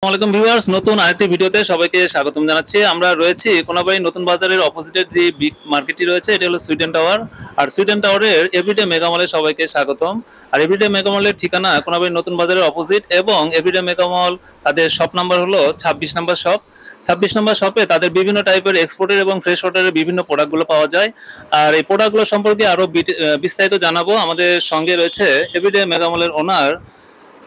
আসসালামু ভিউয়ার্স, নতুন আরেকটি ভিডিওতে সবাইকে স্বাগতম জানাচ্ছি। আমরা রয়েছি কোনাবাড়ি নতুন বাজারের অপোজিটের যে বিগ মার্কেটটি রয়েছে, এটা হলো সুইডেন টাওয়ার। আর সুইডেন টাওয়ারের এভরিডে মেগামলে সবাইকে স্বাগতম। আর এভরিডে মেগামলের ঠিকানা কোনাবাড়ি নতুন বাজারের অপোজিট, এবং এভরিডে মেগামল তাদের শপ নাম্বার হলো 26 নম্বর শপ। 26 নম্বর শপে তাদের বিভিন্ন টাইপের এক্সপোর্টের এবং ফ্রেশ ওয়াটারের বিভিন্ন প্রোডাক্টগুলো পাওয়া যায়। আর এই প্রোডাক্টগুলো সম্পর্কে আরো বিস্তারিত জানাবো। আমাদের সঙ্গে রয়েছে এভরিডে মেগামলের ওনার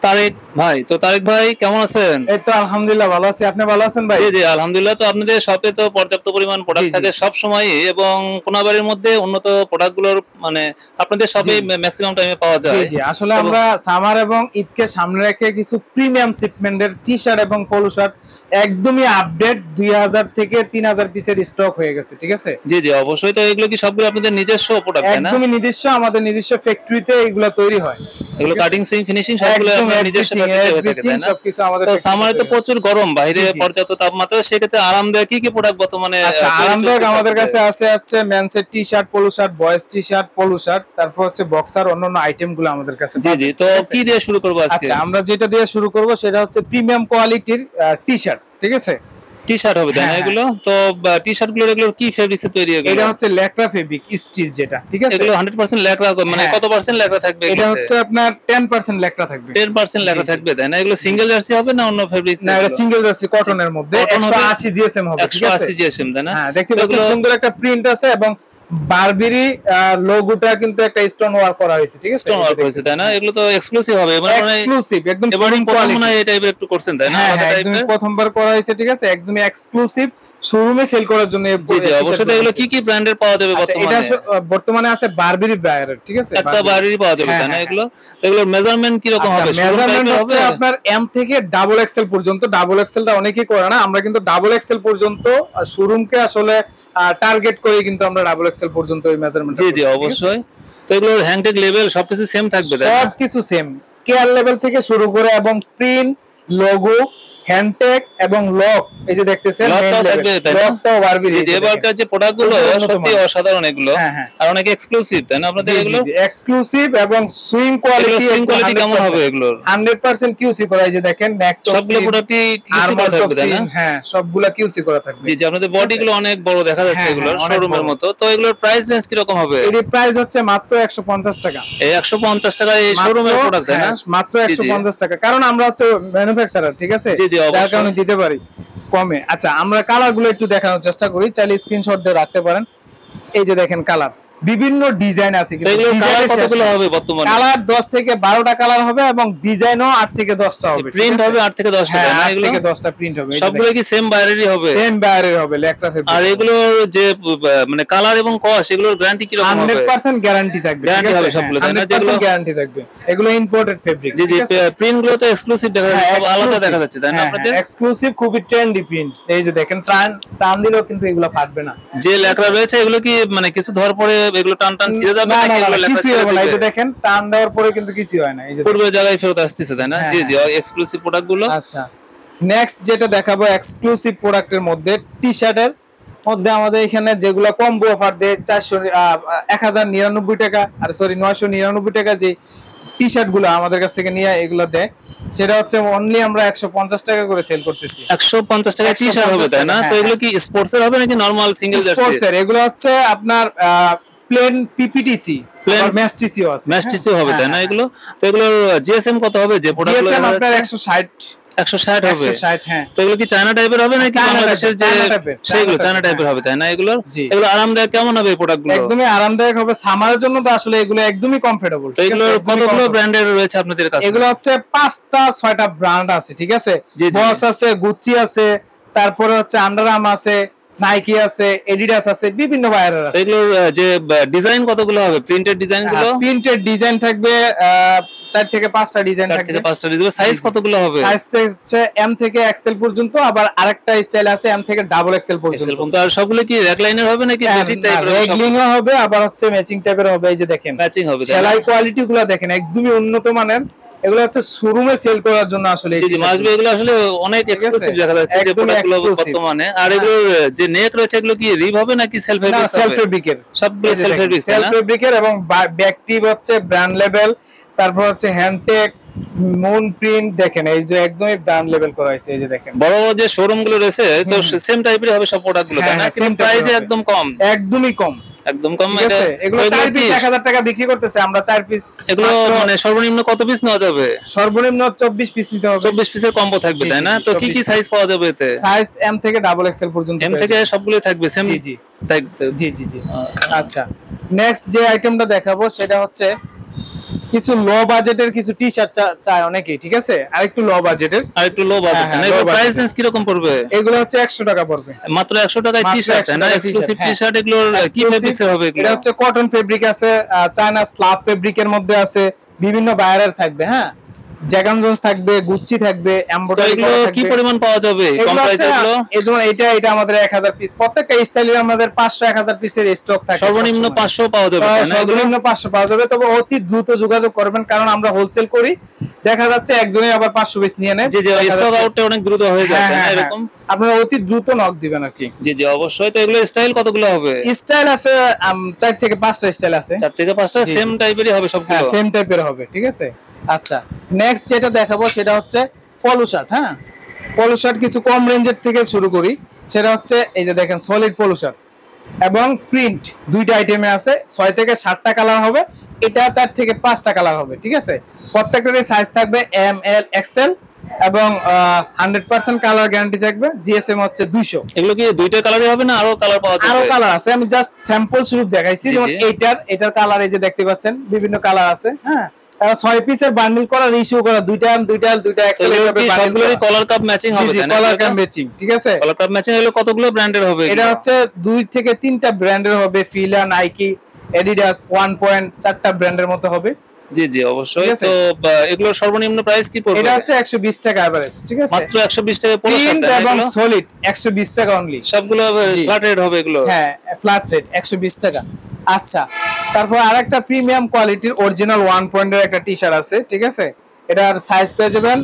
তারেক ভাই। তো তারেক ভাই কেমন আছেন? এই তো আলহামদুলিল্লাহ ভালো আছি। আপনি ভালো আছেন ভাই? জি জি আলহামদুলিল্লাহ। তো আপনাদের শপে তো পর্যাপ্ত পরিমাণ প্রোডাক্ট থাকে সব সময়, এবং কোনাবাড়ির মধ্যে উন্নত প্রোডাক্টগুলোর মানে আপনাদের শপে ম্যাক্সিমাম টাইমে পাওয়া যায়। জি জি, আসলে আমরা সামার এবং ঈদকে সামনে রেখে কিছু প্রিমিয়াম শিপমেন্টের টি শার্ট এবং পোলো শার্ট একদমই আপডেট 2000 থেকে 3000 পিসের স্টক হয়ে গেছে। ঠিক আছে? জি জি অবশ্যই। তো এগুলো কি সবগুলো আপনাদের নিজস্ব প্রোডাক্ট? একদমই নিজস্ব, আমাদের নিজস্ব ফ্যাক্টরিতে এগুলো তৈরি হয়। এগুলো কাটিং সুইং ফিনিশিং সবগুলো আপনাদের নিজস্ব ফ্যাক্টরিতে হয়ে থাকে, তাই না? সবকিছু আমাদের। তো সামারে তো প্রচুর গরম, বাইরে পর্যাপ্ত তাপমাত্রা, সেক্ষেত্রে আরামদায়ক কি কি প্রোডাক্ট বর্তমানে? আচ্ছা, আরামদায়ক আমাদের কাছে আছে মেন্সের T shirt, polo shirt, boys T shirt, polo shirt, তারপর হচ্ছে বক্সার, অন্যান্য আইটেমগুলো আমাদের কাছে। জি জি। তো কি দিয়ে শুরু করব আজকে? আচ্ছা, আমরা যেটা দিয়ে শুরু করব সেটা হচ্ছে প্রিমিয়াম কোয়ালিটির টি শার্ট। ঠিক আছে? টি শার্ট হবে, তাই না এগুলো? তো টি শার্ট গুলো এগুলো কি ফেব্রিক্সে তৈরি? এটা হচ্ছে ল্যাকড়া ফেব্রিক স্টিচ যেটা। ঠিক আছে? এগুলো 100% ল্যাকড়া, মানে কত পার্সেন্ট ল্যাকড়া থাকবে? এটা হচ্ছে আপনার 10% ল্যাকড়া থাকবে। 10% ল্যাকড়া থাকবে, তাই না? এগুলো সিঙ্গেল জার্সি হবে না অন্য ফেব্রিক্স? না, এটা সিঙ্গেল জার্সি কটনের মধ্যে 180 জিএসএম হবে। ঠিক আছে? 180 জিএসএম, তাই না? হ্যাঁ, দেখতে পাচ্ছেন সুন্দর একটা প্রিন্ট আছে, এবং বারবেরি লোগোটা কিন্তু একটা স্টোন ওয়ার্ক করা হয়েছে। ঠিক আছে? স্টোন ওয়ার্ক হয়েছে, তাই না? এগুলো তো এক্সক্লুসিভ হবে, মানে এক্সক্লুসিভ একদম এবারে কোয়ালিটি এই টাইপের একটু করছেন, তাই না? আমাদের একদম প্রথমবার করা হয়েছে। ঠিক আছে? একদমই এক্সক্লুসিভ, শোরুমে সেল করার জন্য। জি জি অবশ্যই। এগুলো কি কি ব্র্যান্ডের পাওয়া যাবে বর্তমানে? এটা বর্তমানে আছে বারবেরি ব্র্যান্ডের। ঠিক আছে? একটা বারবেরি পাওয়া যাবে, তাই না? এগুলো তো এগুলোর মেজারমেন্ট কি রকম হবে? মেজারমেন্ট হচ্ছে আপনার এম থেকে ডাবল এক্সেল পর্যন্ত। ডাবল এক্সেলটা অনেকেই করে না, আমরা কিন্তু ডাবল এক্সেল পর্যন্ত শোরুমকে আসলে টার্গেট করে কিন্তু আমরা ডাবল এক্সেল পর্যন্ত ওই মেজারমেন্ট। জি জি অবশ্যই। তো এগুলোর হ্যান্ডটেক লেভেল সবকিছু সেম থাকবে, তাই না? সবকিছু সেম, কেয়ার লেভেল থেকে শুরু করে এবং প্রিন্ট, লোগো, হ্যান্ডটেক এবং লক, এই যে দেখতেছেন লকটাও বারবেরি। এই যে এবারকার যে প্রোডাক্টগুলো সত্যি অসাধারণ এগুলো, আর অনেক এক্সক্লুসিভ, তাই না আপনাদের এগুলো? জি জি, এক্সক্লুসিভ এবং সুইং কোয়ালিটি কেমন হবে এগুলোর? 100% কিউসি করা। এই যে দেখেন সবগুলো প্রোডাক্টই কিউসি করা থাকবে, তাই না? হ্যাঁ, সবগুলা কিউসি করা থাকবে। জি জি। আপনাদের বডিগুলো অনেক বড় দেখা যাচ্ছে এগুলোর, শোরুমের মতো। তো এগুলোর প্রাইস রেঞ্জ কি রকম হবে? এর প্রাইস হচ্ছে মাত্র 150 টাকা। এই 150 টাকা এই শোরুমের প্রোডাক্ট, তাই না? মাত্র 150 টাকা, কারণ আমরা হচ্ছে ম্যানুফ্যাকচারার। ঠিক আছে? জি জি যার কারণে দিতে পারি কমে। আচ্ছা, আমরা কালারগুলো একটু দেখানোর চেষ্টা করি, চাইলে স্ক্রিনশট দিয়ে রাখতে পারেন। এই যে দেখেন কালার, বিভিন্ন ডিজাইন আছে। কিন্তু এগুলো কালার কতগুলো হবে বর্তমানে? কালার 10 থেকে 12টা কালার হবে, এবং ডিজাইনও 8 থেকে 10টা হবে। প্রিন্ট হবে 8 থেকে 10টা, তাই না? এগুলো 8 থেকে 10টা প্রিন্ট হবে। সবগুলো কি সেম বাইরেরই হবে? সেম বাইরের হবে, ল্যাকড়া ফেব্রিক। আর এগুলোর যে মানে কালার এবং কস্ট, এগুলোর গ্যারান্টি কি রকম হবে? 100% গ্যারান্টি থাকবে। গ্যারান্টি হবে সবগুলো, তাই না? যেগুলো গ্যারান্টি থাকবে, এগুলো ইম্পোর্টেড ফেব্রিক। জি জি। প্রিন্ট গুলো তো এক্সক্লুসিভ দেখা যাচ্ছে, সব আলাদা দেখা যাচ্ছে, তাই না আপনাদের? এক্সক্লুসিভ, খুবই ট্রেন্ডি প্রিন্ট। এই যে দেখেন, টান দিলেও কিন্তু এগুলো ফাটবে না। যে ল্যাকড়া রয়েছে এগুলো কি মানে কিছু ধর পরে এগুলো টান টান ছিঁড়ে যাবে নাকি এগুলো ল্যাকড়া ছিঁড়ে যাবে? এই যে দেখেন, টান দেওয়ার পরে কিন্তু কিছু হয় না। এই যে পূর্বের জায়গায় ফেরত আসতেছে, তাই না? জি জি এক্সক্লুসিভ প্রোডাক্ট গুলো। আচ্ছা, নেক্সট যেটা দেখাবো এক্সক্লুসিভ প্রোডাক্টের মধ্যে, টি শার্টের মধ্যে আমাদের এখানে যেগুলো কম্বো অফার দেয় 1099 টাকা, আর সরি 999 টাকা যে টি শার্ট গুলো আমাদের কাছ থেকে নিয়ে এগুলো দেয়, সেটা হচ্ছে অনলি আমরা 150 টাকা করে সেল করতেছি। 150 টাকা টি শার্ট হবে, তাই না? তো এগুলো কি স্পোর্টস এর হবে নাকি নরমাল সিঙ্গেল জার্সি? স্পোর্টস এর। এগুলো হচ্ছে আপনার প্লেন পিপিটিসি, প্লেন ম্যাস্টিসিও আছে, ম্যাস্টিসিও হবে, তাই না এগুলো? তো এগুলোর জিএসএম কত হবে যে প্রোডাক্টগুলো? জিএসএম আপনার 160 হবে। 160, হ্যাঁ। তো এগুলো কি চায়না টাইপের হবে নাকি বাংলাদেশের যে সেগুলো চায়না টাইপের হবে, তাই না? এগুলো আরামদায়ক কেমন হবে এই প্রোডাক্টগুলো? একদমই আরামদায়ক হবে, সামারের জন্য তো আসলে এগুলো একদমই কমফোর্টেবল। তো এগুলো কতগুলো ব্র্যান্ডের রয়েছে আপনাদের কাছে? এগুলো হচ্ছে 5টা 6টা ব্র্যান্ড আছে। ঠিক আছে? বস আছে, গুচি আছে, তারপরে হচ্ছে আন্ডার আর্ম আছে, নাইকি আছে, এডিডাস আছে, বিভিন্ন বায়ারের আছে। এগুলোর যে ডিজাইন কতগুলো হবে? প্রিন্টেড ডিজাইন গুলো? প্রিন্টেড ডিজাইন থাকবে 4 থেকে 5টা ডিজাইন থাকবে। 4 থেকে 5টা ডিজাইন। সাইজ কতগুলো হবে? সাইজ হচ্ছে এম থেকে এক্সেল পর্যন্ত, আবার আরেকটা স্টাইল আছে এম থেকে ডাবল এক্সেল পর্যন্ত। আর সবগুলো কি র্যাক লাইনের হবে নাকি বেসিক টাইপের? র্যাক লাইনও হবে, আবার হচ্ছে ম্যাচিং টাইপের হবে। এই যে দেখেন, ম্যাচিং হবে। সেলাই কোয়ালিটি গুলো দেখেন, একদমই উন্নত মানের। এগুলো হচ্ছে শোরুমে সেল করার জন্য আসলে জি মাসবে এগুলো আসলে অনেক এক্সক্লুসিভ দেখা যাচ্ছে যে প্রোডাক্টগুলো বর্তমানে। আর এগুলোর যে নেক রয়েছে এগুলো কি রিভ হবে নাকি সেলফ ফেব্রিক? সেলফ ফেব্রিকের, সবগুলো সেলফ ফেব্রিক, সেলফ ফেব্রিকের, এবং ব্যাকটিভ হচ্ছে ব্র্যান্ড লেভেল, তারপর হচ্ছে হ্যান্ডটেক, মুন প্রিন্ট দেখেন, এই যে একদমই ব্র্যান্ড লেভেল করা হয়েছে, এই যে দেখেন বড় বড় যে শোরুম গুলো রয়েছে তো সেম টাইপেরই হবে সব প্রোডাক্ট গুলো, তাই না? হ্যাঁ, কিন্তু same type প্রাইস এর হবে। একদম কম, একদমই কম, একদম কম। ঠিক আছে? এগুলো 4 পিস 1000 টাকা বিক্রি করতেছে, আমরা 4 পিস এগুলো মানে সর্বনিম্ন কত পিস নেওয়া যাবে? সর্বনিম্ন 24 পিস নিতে হবে। 24 পিসের কম্বো থাকবে, জি, তাই জি, না? জি, তো কি 24 কি সাইজ পাওয়া যাবে এতে? সাইজ এম থেকে ডাবল এক্সেল পর্যন্ত এম পেয়ে থেকে যাবেন। সবগুলোই থাকবে সেম? জি জি জি জি জি জি। আচ্ছা, নেক্সট যে আইটেমটা দেখাবো সেটা হচ্ছে কিছু লো বাজেটের কিছু টি শার্ট চায় অনেকেই, ঠিক আছে? আর একটু লো বাজেটের, আর একটু লো বাজেট, হ্যাঁ, না? low এগুলো প্রাইস budget-এর। রেঞ্জ কি রকম পড়বে? এগুলো হচ্ছে 100 টাকা পড়বে, মাত্র 100 টাকায় টি মাত্র শার্ট, 100 তাই না? টাকায় এক্সক্লুসিভ t-shirt, টি শার্ট, এগুলোর কি Exclusive, ফেব্রিক্সের হবে এগুলো? এটা হচ্ছে কটন ফেব্রিক আছে, চায়না স্লাব ফেব্রিকের মধ্যে আছে, বিভিন্ন বায়ারের থাকবে, হ্যাঁ, জ্যাগান জোন্স থাকবে, গুচ্চি থাকবে, তো এমব্রয়ডারি এগুলো করা কি থাকবে। পরিমাণ পাওয়া যাবে কম এগুলো প্রাইসে হচ্ছে, এগুলো? এই যেমন এটা আমাদের 1000 পিস, প্রত্যেকটা স্টাইলের আমাদের 500 1000 পিসের স্টক থাকে সর্বনিম্ন সবসময়। 500 পাওয়া যাবে, তাই না? এগুলো সর্বনিম্ন 500 পাওয়া যাবে, তবে অতি দ্রুত যোগাযোগ করবেন, কারণ আমরা হোলসেল করি, দেখা যাচ্ছে একজনই আবার 500 পিস নিয়ে নেয়, জি জি, দেখা স্টক যাচ্ছে- আউটটা অনেক দ্রুত হয়ে যায়, হ্যাঁ, তাই না? হ্যাঁ, হ্যাঁ। এরকম আপনারা অতি দ্রুত নক দিবেন আর কি। জি জি, অবশ্যই। তো এগুলো স্টাইল কতগুলো হবে? স্টাইল আছে 4 থেকে 5টা স্টাইল আছে, 4 থেকে 5টা জি, সেম জি। টাইপেরই হবে হ্যাঁ, সবগুলো? সেম টাইপের হবে, ঠিক আছে? আচ্ছা, নেক্সট যেটা দেখাবো সেটা হচ্ছে পলো শার্ট। হ্যাঁ, পলো শার্ট কিছু কম রেঞ্জের থেকে শুরু করি, সেটা হচ্ছে এই যে দেখেন সলিড পলো শার্ট এবং প্রিন্ট, দুইটা আইটেমে আছে, 6 থেকে 7টা কালার হবে, এটা 4 থেকে 5টা কালার হবে, ঠিক আছে? প্রত্যেকটারই সাইজ থাকবে এম এল এক্সেল এবং 100% কালার গ্যারান্টি থাকবে, জিএসএম হচ্ছে 200। এগুলো কি দুইটা কালারই হবে না আরো কালার পাওয়া যাবে? আরো কালার আছে, আমি জাস্ট স্যাম্পল স্বরূপ দেখাইছি, জি, যেমন জি। এটার কালার এই যে দেখতে পাচ্ছেন, বিভিন্ন কালার আছে, হ্যাঁ। 6 পিসের বান্ডিল করা, রিসিউ করা, দুইটা এক্সেল এগুলো এইভাবে কি বান্ডিল সবগুলোরই কলার কাপ ম্যাচিং হবে, তাই না? কলার কাম ম্যাচিং, ঠিক আছে? কলার কাপ ম্যাচিং এগুলো কতগুলো ব্র্যান্ডের হবে এটা এগুলো? হচ্ছে 2 থেকে 3টা ব্র্যান্ডের হবে, ফিলা, নাইকি, এডিডাস, 1.4টা ব্র্যান্ডের মতো হবে। জি জি, অবশ্যই। ঠিক আছে? তো এগুলো সর্বনিম্ন প্রাইস কি পড়বে? এটা হচ্ছে 120 টাকা এভারেজ, ঠিক আছে? মাত্র 120 টাকা পড়ে প্রিন্ট এবং সলিড 120 টাকা অনলি, সবগুলো জি। ফ্ল্যাট রেট হবে এগুলো? হ্যাঁ, ফ্ল্যাট রেট 120 টাকা। আচ্ছা, তারপর আরেকটা প্রিমিয়াম কোয়ালিটির অরিজিনাল 1 পয়েন্টের একটা টি-শার্ট আছে, ঠিক আছে? এটার সাইজ পেয়ে যাবেন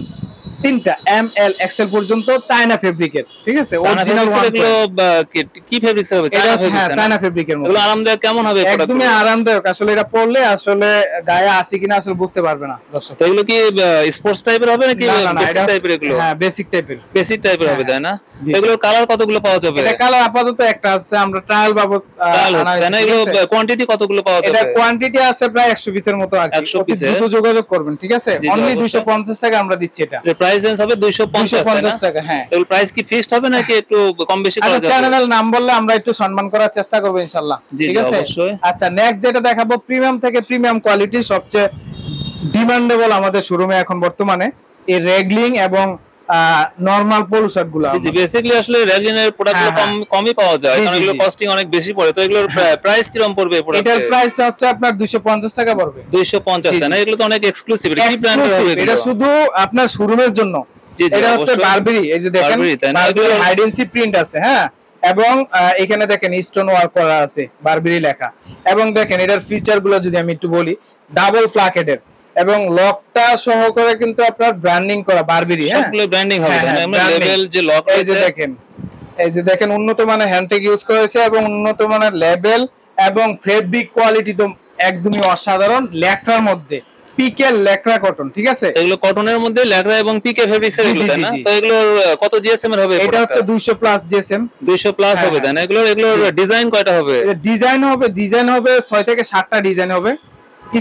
3টা, এম এল এক্সেল পর্যন্ত, চায়না ফেব্রিকের, ঠিক আছে? অরিজিনাল এগুলো কি ফেব্রিক্স হবে? এটা চায়না হচ্ছে, হ্যাঁ, ফেব্রিক্স, চায়না ফেব্রিকের মধ্যে। এগুলো আরামদায়ক কেমন হবে একদমই প্রোডাক্টগুলো? আরামদায়ক, আসলে এটা পরলে আসলে গায়ে আসে কিনা আসলে বুঝতে পারবে না দর্শক। তো এগুলো কি স্পোর্টস টাইপের হবে নাকি না, না, না, বেসিক এটা টাইপের এগুলো? হ্যাঁ, বেসিক টাইপের। বেসিক টাইপের হবে, হ্যাঁ, তাই না? জি, এগুলোর কালার কতগুলো পাওয়া যাবে? এটা কালার আপাতত একটা আছে, আমরা ট্রায়াল বাবদ ট্রায়াল আনা হচ্ছে, তাই না? হয়েছে, এগুলো ঠিক আছে? কোয়ান্টিটি কতগুলো পাওয়া এটা যাবে? কোয়ান্টিটি আছে প্রায় 100 পিসের মতো আর কি, 100 অতি পিসের? দ্রুত যোগাযোগ করবেন, ঠিক আছে? জি, জি, অনলি অবশ্যই। 250 টাকা আমরা দিচ্ছি এটা। এর প্রাইস রেঞ্জ হবে 250, তাই না? 250 টাকা, হ্যাঁ। এগুলো প্রাইস কি ফিক্সড হবে নাকি একটু কম বেশি করা আচ্ছা, যাবে? চ্যানেলের নাম বললে আমরা একটু সম্মান করার চেষ্টা করব ইনশাআল্লাহ, জি, ঠিক জি, আছে? অবশ্যই। আচ্ছা, নেক্সট যেটা দেখাবো প্রিমিয়াম থেকে প্রিমিয়াম কোয়ালিটি, সবচেয়ে ডিমান্ডেবল আমাদের শোরুমে এখন বর্তমানে এই রেগলিং এবং নরমাল পলো শার্ট গুলো। জি, বেসিক্যালি আসলে রেগলিনের প্রোডাক্টগুলো হ্যাঁ, কমই পাওয়া যায়, জি, কারণ জি, এগুলো জি। কস্টিং অনেক বেশি পড়ে। তো এগুলোর প্রাইস কিরকম পড়বে এই এটার প্রোডাক্টের? প্রাইসটা হচ্ছে আপনার 250 টাকা পড়বে। 250, জি, তাই না? জি। এগুলো তো অনেক এক্সক্লুসিভ। কি ব্র্যান্ডের হবে এটা এগুলো? শুধু আপনার শোরুমের জন্য। জি, জি, এটা হচ্ছে অবশ্যই। বারবেরি, এই যে দেখেন বারবেরি, তাই না? বারবেরি এগুলো- হাইডেন্সি প্রিন্ট আছে, হ্যাঁ, এবং এখানে দেখেন স্টোন ওয়ার্ক করা আছে, বারবেরি লেখা, এবং দেখেন এটার ফিচার গুলো যদি আমি একটু বলি, ডাবল ফ্ল্যাকেটের এবং লকটা সহকারে কিন্তু আপনার ব্র্যান্ডিং করা বারবেরি, হ্যাঁ, সবগুলো ব্র্যান্ডিং হবে, হ্যাঁ, তাই না? হ্যাঁ, আমরা branding। লেভেল যে লক এই যে রয়েছে, দেখেন, এই যে দেখেন উন্নত মানের হ্যান্ডটেক ইউজ করা হয়েছে এবং উন্নত মানের লেবেল এবং ফেব্রিক কোয়ালিটি তো একদমই অসাধারণ, লেখার মধ্যে পিকেল লেকড়া কটন, ঠিক আছে? এগুলো কটনের মধ্যে ল্যাকড়া এবং পিকে ফেব্রিক্স এর জি, এগুলো, জি, তাই জি, না? জি। তো এগুলোর কত জিএসএম এর হবে? এটা হচ্ছে 200 প্লাস জিএসএম। 200 প্লাস হ্যাঁ, হবে, তাই না? এগুলোর ডিজাইন কয়টা হবে? ডিজাইন হবে 6 থেকে 7টা ডিজাইন হবে,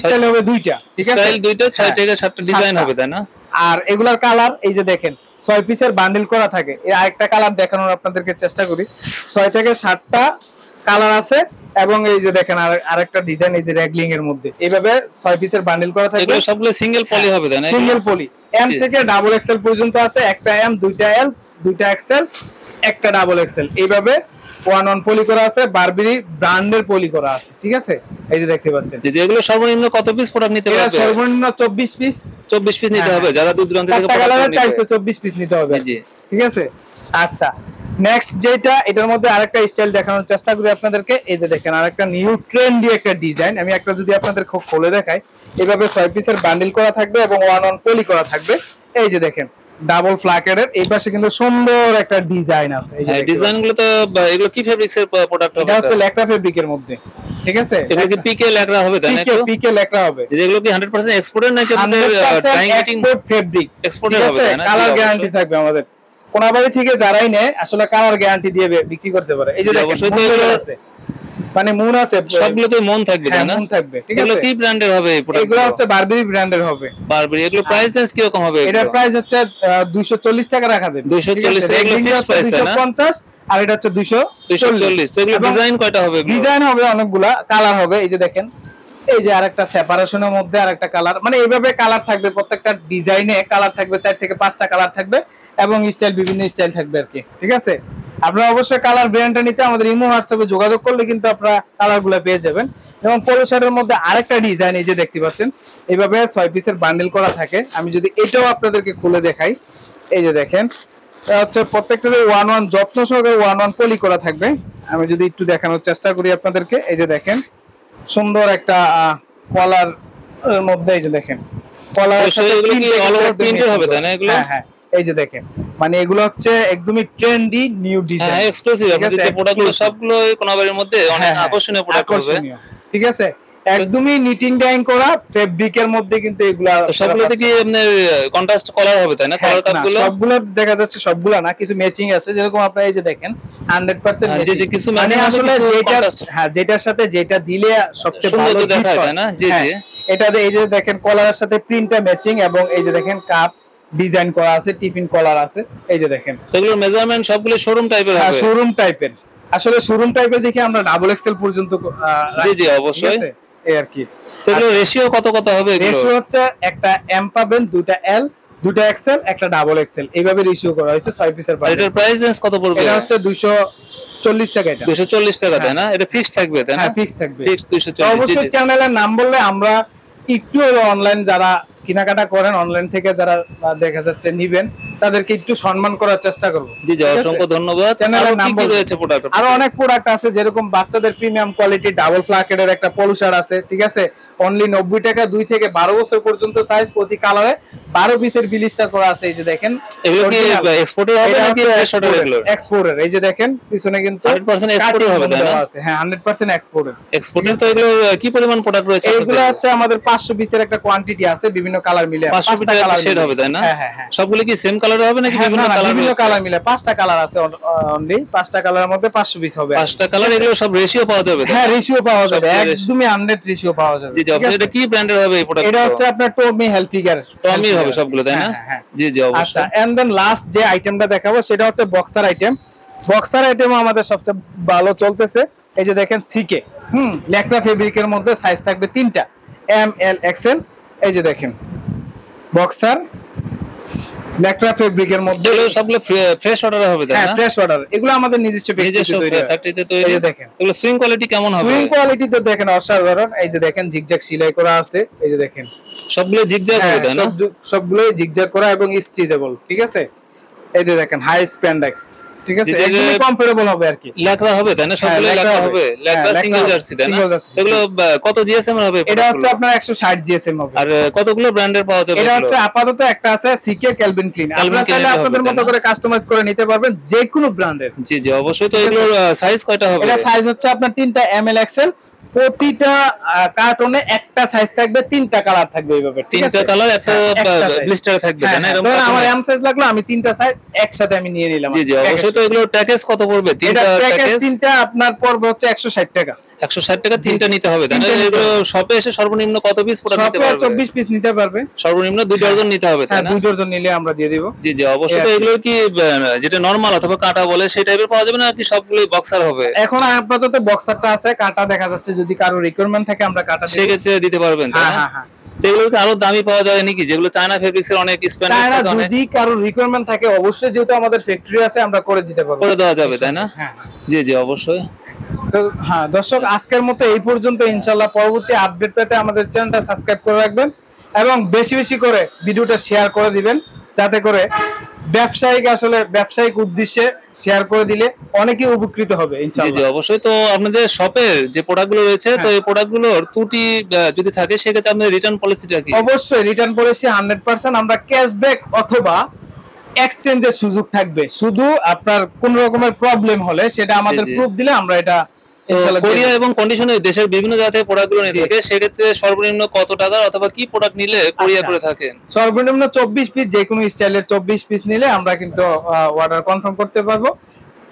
স্টাইল হবে 2টা, ঠিক আছে? স্টাইল দুইটা, 6 হ্যাঁ, থেকে 7টা ডিজাইন 7টা। হবে, তাই না? আর এগুলার কালার এই যে দেখেন 6 পিসের বান্ডিল করা থাকে, এই আরেকটা কালার দেখানোর আপনাদেরকে চেষ্টা করি, 6 থেকে 7টা কালার আছে এবং এই যে দেখেন আরেকটা ডিজাইন এই যে র্যাগলিং এর মধ্যে, এইভাবে 6 পিসের বান্ডিল করা থাকবে, এগুলো সবগুলো সিঙ্গেল পলি হবে, তাই না? সিঙ্গেল পলি, এম জি। থেকে ডাবল এক্সেল পর্যন্ত আছে, একটা এম, দুইটা এল, দুইটা এক্সেল, একটা ডাবল এক্সেল, এইভাবে 1 পলি করা আছে, বারবেরি ব্র্যান্ডের পলি করা আছে, ঠিক আছে? এই যে দেখতে পাচ্ছেন, যে এগুলো সর্বনিম্ন কত পিস প্রোডাক্ট নিতে এটা পারবে? সর্বনিম্ন 24 পিস, 24 পিস নিতে হ্যাঁ, হবে যারা দূর দূরান্ত থেকে 4টা প্রোডাক্ট কালারে নিবে। 424 পিস নিতে হবে, জি, জি। ঠিক আছে? আচ্ছা, নেক্সট যেটা এটার মধ্যে আরেকটা স্টাইল দেখানোর চেষ্টা করি আপনাদেরকে, এই যে দেখেন আরেকটা নিউ ট্রেন্ডি একটা ডিজাইন, আমি একটা যদি আপনাদের খুব খুলে দেখাই, এভাবে 6 পিসের বান্ডিল করা থাকবে এবং 1 পলি করা থাকবে, এই যে দেখেন ডাবল ফ্ল্যাকেটের, এই পাশে কিন্তু সুন্দর একটা ডিজাইন আছে, এই যে হ্যাঁ, দেখতে ডিজাইন পাচ্ছেন। গুলো তো এগুলো কি ফেব্রিক্স এর প্রোডাক্ট হবে? এটা হচ্ছে লেকড়া ফেব্রিকের মধ্যে, ঠিক আছে, এগুলো কি পিকে লেখা হবে তাই না? পিকে লেখা হবে। যেগুলো কি 100% এক্সপোর্টের নাকি আপনাদের ডাইং কাটিং এক্সপোর্ট ফেব্রিক এক্সপোর্টের হবে তাই না? কালার গ্যারান্টি থাকবে আমাদের। কোনাবাড়ি থেকে যারাই নেয় আসলে কালার গ্যারান্টি দিয়ে বিক্রি করতে পারে। এই যে দেখেন অবশ্যই তো এগুলো আছে, মানে মুন আছে, সবগুলোতে মন থাকবে তাই না? মন থাকবে, ঠিক এগুলো আছে। কি ব্র্যান্ডের হবে এই প্রোডাক্ট? এগুলো হচ্ছে বারবেরি ব্র্যান্ডের হবে। বারবেরি, এগুলো প্রাইস রেঞ্জ কি রকম হবে? এটার প্রাইস হচ্ছে 240 টাকা রাখা দেবে। 240 টাকা, এগুলো ফিক্সড প্রাইস তাই না? 250 আর এটা হচ্ছে 240। তো এগুলো ডিজাইন কয়টা হবে? ডিজাইন হবে অনেকগুলা, কালার হবে। এই যে দেখেন, এই যে আরেকটা সেপারেশনের মধ্যে আরেকটা কালার, মানে এইভাবে কালার থাকবে, প্রত্যেকটা ডিজাইনে কালার থাকবে, 4 থেকে 5টা কালার থাকবে এবং স্টাইল, বিভিন্ন স্টাইল থাকবে আর কি, ঠিক আছে। আপনারা অবশ্যই কালার ব্র্যান্ডটা নিতে আমাদের ইমো হোয়াটসঅ্যাপে যোগাযোগ করলে কিন্তু আপনারা কালারগুলো পেয়ে যাবেন। এবং পোলো শার্টের মধ্যে আরেকটা ডিজাইন এই যে দেখতে পাচ্ছেন, এইভাবে 6 পিসের বান্ডেল করা থাকে। আমি যদি এটাও আপনাদেরকে খুলে দেখাই, এই যে দেখেন, এটা হচ্ছে প্রত্যেকটার 1-1 যত্ন সহকারে 1-1 পলি করা থাকবে। আমি যদি একটু দেখানোর চেষ্টা করি আপনাদেরকে, এই যে দেখেন সুন্দর একটা কলার এর মধ্যে, এই যে দেখেন কলার সাথে এগুলো কি অল ওভার প্রিন্টেড হবে তাই না এগুলো? হ্যাঁ হ্যাঁ, এই যে দেখেন, মানে এগুলো হচ্ছে একদমই ট্রেন্ডি নিউ ডিজাইন, হ্যাঁ এক্সক্লুসিভ। আপনাদের যে প্রোডাক্টগুলো সবগুলো কোনাবাড়ির মধ্যে অনেক আকর্ষণীয় প্রোডাক্ট হবে, ঠিক আছে। একদমই নিটিং ডাইং করা ফেব্রিকের মধ্যে কিন্তু এগুলা সবগুলোতে কি আপনার কন্ট্রাস্ট কালার হবে তাই না? কালার কাপগুলো সবগুলো দেখা যাচ্ছে, সবগুলো না, কিছু ম্যাচিং আছে। যেরকম আপনারা এই যে দেখেন 100% ম্যাচিং, যে কিছু মানে ম্যাচিং আসলে যেটা, হ্যাঁ যেটার সাথে যেটা দিলে সবচেয়ে সুন্দর ভালো দেখায় তাই না? জি জি, এটাতে এই যে দেখেন কলারের সাথে প্রিন্টটা ম্যাচিং, এবং এই যে দেখেন কাপ ডিজাইন করা আছে, টিফিন কলার আছে, এই যে দেখেন। তো এগুলোর মেজারমেন্ট সবগুলো শোরুম টাইপের হবে? হ্যাঁ শোরুম টাইপের, আসলে শোরুম টাইপের দেখে আমরা ডাবল এক্সেল পর্যন্ত জি জি অবশ্যই, এই আর কি। তো এগুলো রেশিও কত কত হবে? রেশিও হচ্ছে একটা এম পাবেন, দুইটা এল, দুইটা এক্সেল, একটা ডাবল এক্সেল, এইভাবে রেশিও করা হয়েছে 6 পিসের বান্ডেল। এটার প্রাইস রেঞ্জ কত পড়বে? এটা হচ্ছে 240 টাকা। এটা 240 টাকা তাই না? এটা ফিক্স থাকবে তাই না? হ্যাঁ ফিক্স থাকবে, ফিক্স 240। অবশ্যই চ্যানেলের নাম বললে আমরা একটু অনলাইন যারা কেনাকাটা করেন, অনলাইন থেকে যারা দেখা যাচ্ছে নিবেন, তাদেরকে একটু সম্মান করার চেষ্টা করব। জি জি, অসংখ্য ধন্যবাদ। চ্যানেলের নাম কি রয়েছে প্রোডাক্ট? আরো অনেক প্রোডাক্ট আছে, যেরকম বাচ্চাদের প্রিমিয়াম কোয়ালিটি ডাবল ফ্ল্যাকেটের একটা পলো শার্ট আছে, ঠিক আছে, অনলি 90 টাকা, 2 থেকে 12 বছর পর্যন্ত সাইজ, প্রতি কালারে 12 পিসের বিলিস্টার করা আছে। এই যে দেখেন, এগুলো কি এক্সপোর্টের হবে নাকি এক্সপোর্টের? এগুলো এক্সপোর্টের, এই যে দেখেন পিছনে কিন্তু 100% এক্সপোর্টের হবে তাই না? হ্যাঁ 100% এক্সপোর্টের। এক্সপোর্টের। তো এগুলো কি পরিমাণ প্রোডাক্ট রয়েছে? এগুলো হচ্ছে আমাদের 500 পিসের একটা কোয়ান্টিটি আছে, বিভিন্ন কালার মিলে 500 কালার শেড হবে তাই না? হ্যাঁ হ্যাঁ হ্যাঁ, সবগুলো কি সেম কালারে হবে নাকি বিভিন্ন কালার? বিভিন্ন কালার মিলে 5টা কালার আছে, অনলি 5টা কালারের মধ্যে 500 পিস হবে। 5টা কালার, এগুলো সব রেশিও পাওয়া যাবে? হ্যাঁ রেশিও পাওয়া যাবে, একদমই 100 রেশিও পাওয়া যাবে। জি জি, এটা কি ব্র্যান্ডের হবে এই প্রোডাক্ট? এটা হচ্ছে আপনার টমি হেলথিগার, টমি হবে সবগুলো তাই না? জি জি অবশ্যই। আচ্ছা, এন্ড দেন লাস্ট যে আইটেমটা দেখাবো সেটা হচ্ছে বক্সার আইটেম। বক্সার আইটেম আমাদের সবচেয়ে ভালো চলতেছে। এই যে দেখেন সিকে, লেকরা ফেব্রিকের মধ্যে সাইজ থাকবে 3টা, এম এল এক্সেল। এই যে দেখেন বক্সার লেকরা ফেব্রিকের মধ্যে, এগুলো সবগুলো ফ্রেশ অর্ডার হবে তাই না? হ্যাঁ ফ্রেশ অর্ডার, এগুলো আমাদের নিজস্ব ফ্যাক্টরিতে তৈরি। এই যে দেখেন এগুলো সুইং কোয়ালিটি কেমন হবে? সুইং কোয়ালিটি তো দেখেন অসাধারণ। এই যে দেখেন জিগজ্যাগ সেলাই করা আছে, এই যে দেখেন সবগুলো জিগজ্যাগ হবে তাই না? সবগুলো জিগজ্যাগ করা এবং স্ট্রেচেবল, ঠিক আছে। এই যে দেখেন হাই স্প্যান্ডেক্স, ঠিক আছে, একদম কমফোর্টেবল হবে আর কি। লেকরা হবে তাই না? সবগুলো লেকরা হবে, লেকরা সিঙ্গেল জার্সি তাই না? এগুলো কত জিএসএম এর হবে? এটা হচ্ছে আপনার 160 জিএসএম হবে। আর কতগুলো ব্র্যান্ডের পাওয়া যাবে? এটা হচ্ছে আপাতত একটা আছে সিকে ক্যালভিন ক্লিন, আপনারা চাইলে আপনাদের মতো করে কাস্টমাইজ করে নিতে পারবেন যে কোনো ব্র্যান্ডের। জি জি অবশ্যই। তো এগুলোর সাইজ কয়টা হবে? এটা সাইজ হচ্ছে আপনার 3টা এমএল এক্সেল, প্রতিটা কার্টনে একটা সাইজ থাকবে, 3টা কালার থাকবে, এইভাবে 3টা কালার একটা ব্লিস্টারে থাকবে তাই না? এরকম আমার এম সাইজ লাগলো, আমি 3টা সাইজ একসাথে আমি নিয়ে নিলাম। জি জি অবশ্যই। তো এগুলোর প্যাকেজ কত পড়বে? 3টা প্যাকেজ 3টা আপনার পড়বে হচ্ছে 160 টাকা। 160 টাকা 3টা নিতে হবে তাই না? এগুলো শপে এসে সর্বনিম্ন কত পিস প্রোডাক্ট নিতে পারবে? 24 পিস নিতে পারবে, সর্বনিম্ন 2 ডজন নিতে হবে তাই না? 2 ডজন নিলে আমরা দিয়ে দিব। জি জি অবশ্যই। তো এগুলো কি যেটা নরমাল অথবা কাটা বলে সেই টাইপের পাওয়া যাবে না কি সবগুলোই বক্সার হবে? এখন আপাতত বক্সারটা আছে, কাটা দেখা যাচ্ছে যদি কারো রিকোয়ারমেন্ট থাকে আমরা কাটা দিই, সেক্ষেত্রে দিতে পারবেন তাই না? হ্যাঁ হ্যাঁ। তো এগুলো কি আরো দামি পাওয়া যায় নাকি, যেগুলো চায়না ফেব্রিক্স এর অনেক স্প্যান্ডেক্স চায়না থাকে অনেক? যদি কারো রিকোয়ারমেন্ট থাকে অবশ্যই, যেহেতু আমাদের ফ্যাক্টরি আছে আমরা করে দিতে পারবো, করে দেওয়া যাবে তাই না? হ্যাঁ জি জি অবশ্যই। তো হ্যাঁ দর্শক, আজকের মতো এই পর্যন্ত। ইনশাআল্লাহ পরবর্তী আপডেট পেতে আমাদের চ্যানেলটা সাবস্ক্রাইব করে রাখবেন এবং বেশি বেশি করে ভিডিওটা শেয়ার করে দিবেন, যাতে করে ব্যবসায়িক উদ্দেশ্যে শেয়ার করে দিলে অনেকেই উপকৃত হবে ইনশাআল্লাহ। জি জি অবশ্যই। তো আপনাদের শপের যে প্রোডাক্টগুলো রয়েছে, তো এই প্রোডাক্টগুলোর ত্রুটি যদি থাকে সেক্ষেত্রে আপনাদের রিটার্ন পলিসিটা কি? অবশ্যই রিটার্ন পলিসি 100%, আমরা ক্যাশব্যাক অথবা এক্সচেঞ্জের সুযোগ থাকবে। শুধু আপনার কোন রকমের প্রবলেম হলে সেটা আমাদের প্রুফ দিলে আমরা এটা ইনশাআল্লাহ কোরিয়া এবং কন্ডিশনে দেশের বিভিন্ন জায়গা থেকে প্রোডাক্টগুলো নিয়ে থাকে, সেক্ষেত্রে সর্বনিম্ন কত টাকা অথবা কি প্রোডাক্ট নিলে কোরিয়া আচ্ছা। করে থাকেন? সর্বনিম্ন 24 পিস যে কোনো স্টাইলের 24 পিস নিলে আমরা কিন্তু অর্ডার কনফার্ম করতে পারবো।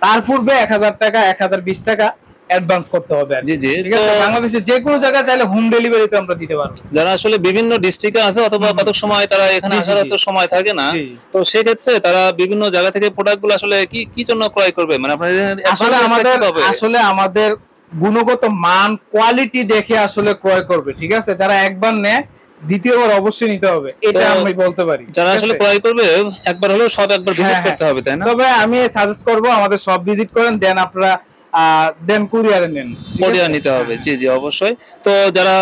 তার পূর্বে 1000 টাকা 1020 টাকা অ্যাডভান্স করতে হবে আর কি। জি জি। ঠিক আছে, বাংলাদেশে যে কোনো জায়গায় চাইলে হোম ডেলিভারিতে আমরা দিতে পারবো। যারা আসলে বিভিন্ন ডিস্ট্রিক্টে আছে অথবা কত সময় তারা এখানে জি, জি, আসার জি। হয়তো সময় থাকে না, জি। তো সেক্ষেত্রে তারা বিভিন্ন জায়গা থেকে প্রোডাক্টগুলো আসলে কি কি জন্য ক্রয় করবে, মানে আপনাদের আসলে আমাদের গুণগত মান কোয়ালিটি দেখে আসলে ক্রয় করবে। ঠিক আছে, যারা একবার নেয় দ্বিতীয়বার অবশ্যই নিতে হবে, এটা তো আমি বলতে পারি। যারা ঠিক আসলে আছে? ক্রয় করবে একবার হলেও সব একবার ভিজিট হ্যাঁ, করতে হবে, তাই না? তবে আমি সাজেস্ট করব আমাদের সব ভিজিট করেন, দেন আপনারা দেন কুরিয়ারে নেন। ঠিক কোরিয়া আছে? নিতে হবে, জি জি অবশ্যই। তো যারা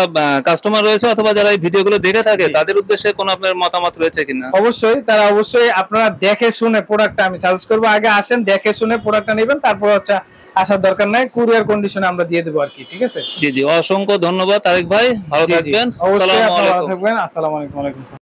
কাস্টমার রয়েছে অথবা যারা এই ভিডিওগুলো দেখে থাকে, জি। তাদের উদ্দেশ্যে কোনো আপনার মতামত রয়েছে কিনা? অবশ্যই তারা অবশ্যই আপনারা দেখে শুনে প্রোডাক্টটা আমি সাজেস্ট করবো, আগে আসেন দেখে শুনে প্রোডাক্টটা নেবেন, তারপর হচ্ছে আসার দরকার নাই, কুরিয়ার কন্ডিশনে আমরা দিয়ে দেবো আর কি। ঠিক আছে, জি জি, অসংখ্য ধন্যবাদ তারেক ভাই, ভালো জি জি থাকবেন। অবশ্যই আসসালামু আপনারা ভালো আলাইকুম। থাকবেন। আসসালামু আলাইকুম। ওয়ালাইকুম আসসালাম।